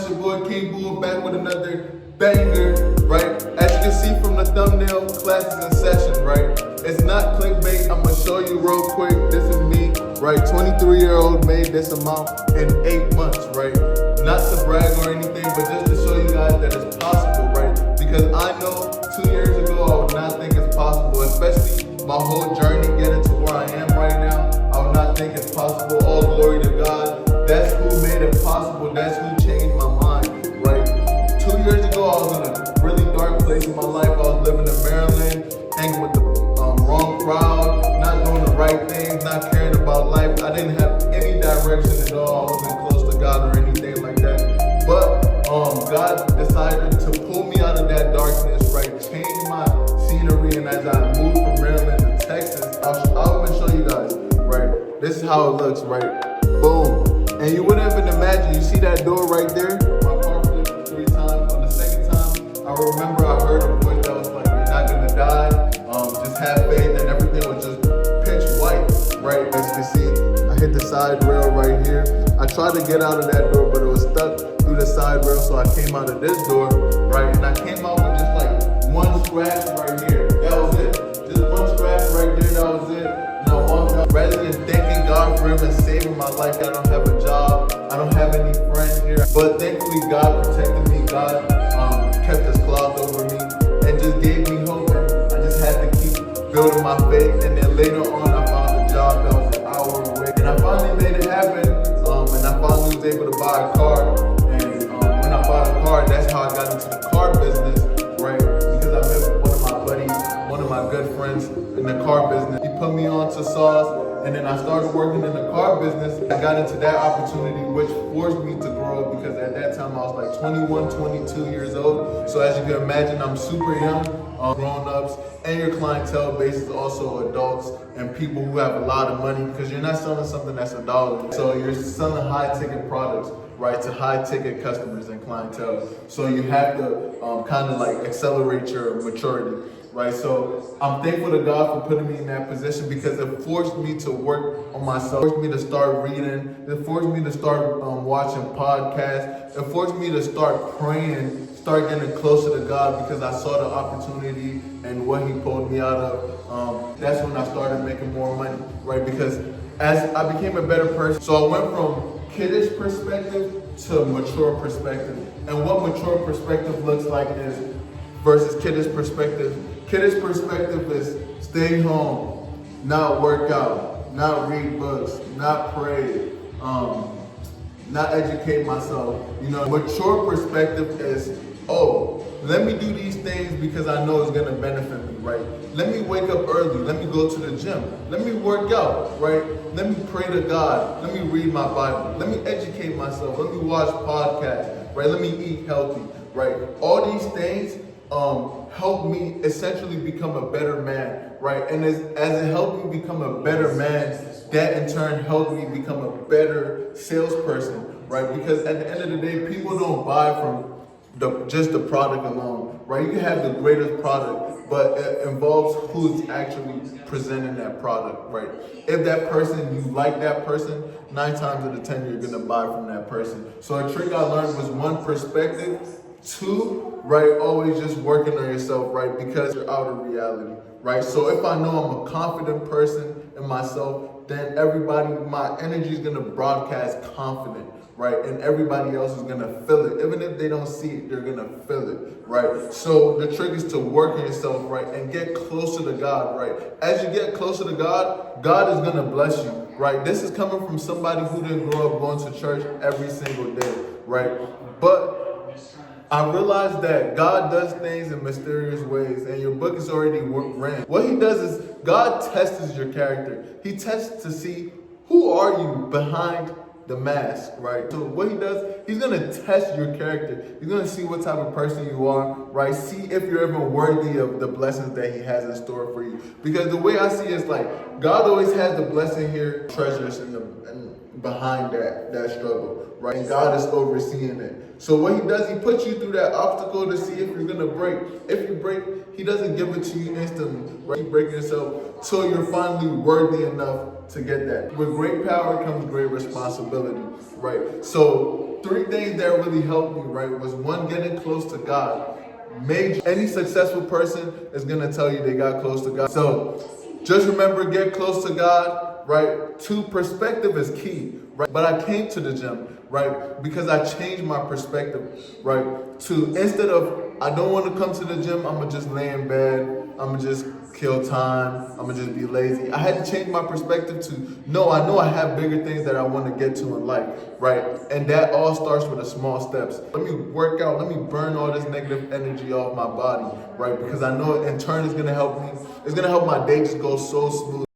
it's your boy King Buah back with another banger, right? As you can see from the thumbnail, classes in session, right? It's not clickbait, I'm gonna show you real quick. This is me, right? 23-year-old made this amount in 8 months, right? Not to brag or anything, but just to show you guys that it's possible, right? Because I know 2 years ago, I would not think it's possible, especially my whole journey getting to where I am right now. I would not think it's possible. All glory to God. That's who made it possible. That's who changed my mind, right? 2 years ago, I was in a really dark place in my life. I was living in Maryland, hanging with the wrong crowd, not doing the right things, not caring about life. I didn't have any direction at all. I wasn't close to God or anything like that. But God decided to pull me out of that darkness, right? Change my scenery, and as I moved from Maryland to Texas, I'll even show you guys, right? This is how it looks, right? Boom. And you wouldn't even imagine, you see that door right there? My car flipped 3 times. On the second time, I remember I heard a voice that was like, "You're not gonna die. Just have faith," and everything was just pitch white, right? As you can see, I hit the side rail right here. I tried to get out of that door, but it was stuck through the side rail, so I came out of this door, right? And I came out with just like one scratch right here. That was it. Just one scratch right there, that was it. And I walked out. Rather than thanking God for even saving my life, I don't have a job, I don't have any friends here. But thankfully, God protected me. God kept His cloth over me and just gave me hope. And I just had to keep building my faith. And then later on, I found a job that was an hour away. And I finally made it happen. And I finally was able to buy a car. And when I bought a car, that's how I got into the car business, right? Because I met one of my buddies, one of my good friends in the car business. He put me on to sauce. And then I started working in the car business. I got into that opportunity, which forced me to grow up, because at that time I was like 21, 22 years old. So as you can imagine, I'm super young. Grown-ups, and your clientele base is also adults and people who have a lot of money, because you're not selling something that's $1. So you're selling high-ticket products, right, to high-ticket customers and clientele. So you have to kind of like accelerate your maturity. Right, so I'm thankful to God for putting me in that position, because it forced me to work on myself. It forced me to start reading. It forced me to start watching podcasts. It forced me to start praying, start getting closer to God, because I saw the opportunity and what He pulled me out of. That's when I started making more money, right? Because as I became a better person, so I went from kiddish perspective to mature perspective. And what mature perspective looks like is versus kiddish perspective. Kiddish perspective is stay home, not work out, not read books, not pray, not educate myself. You know, mature perspective is, oh, let me do these things because I know it's gonna benefit me, right? Let me wake up early, let me go to the gym, let me work out, right? Let me pray to God, let me read my Bible, let me educate myself, let me watch podcasts, right? Let me eat healthy, right? All these things helped me essentially become a better man, right? And as it helped me become a better man, that in turn helped me become a better salesperson, right? Because at the end of the day, people don't buy from just the product alone, right? You can have the greatest product, but it involves who's actually presenting that product, right? If that person, you like that person, 9 times out of 10, you're gonna buy from that person. So a trick I learned was 1, perspective. 2, right, always just working on yourself, right, because you're out of reality, right? So if I know I'm a confident person in myself, then everybody, my energy is gonna broadcast confident, right? And everybody else is gonna feel it. Even if they don't see it, they're gonna feel it, right? So the trick is to work on yourself, right, and get closer to God, right? As you get closer to God, God is gonna bless you, right? This is coming from somebody who didn't grow up going to church every single day, right? But I realized that God does things in mysterious ways, and your book is already written. What He does is God tests your character. He tests to see who are you behind the mask, right? So what He does, He's gonna test your character. He's gonna see what type of person you are, right? See if you're even worthy of the blessings that He has in store for you. Because the way I see it is like, God always has the blessing here, treasures behind that struggle, right? And God is overseeing it. So what He does, He puts you through that obstacle to see if you're gonna break. If you break, He doesn't give it to you instantly, right? You break yourself till you're finally worthy enough to get that. With great power comes great responsibility, right? So three things that really helped me, right, was one, getting close to God. Any successful person is gonna tell you they got close to God. So just remember, get close to God, right? Two, perspective is key, right? But I came to the gym, right, because I changed my perspective, right? To, instead of, I don't want to come to the gym, I'm gonna just lay in bed, I'm gonna just kill time, I'm gonna just be lazy. I had to change my perspective to, no, I know I have bigger things that I want to get to in life, right? And that all starts with the small steps. Let me work out, let me burn all this negative energy off my body, right? Because I know in turn it's gonna help me, it's gonna help my day just go so smooth.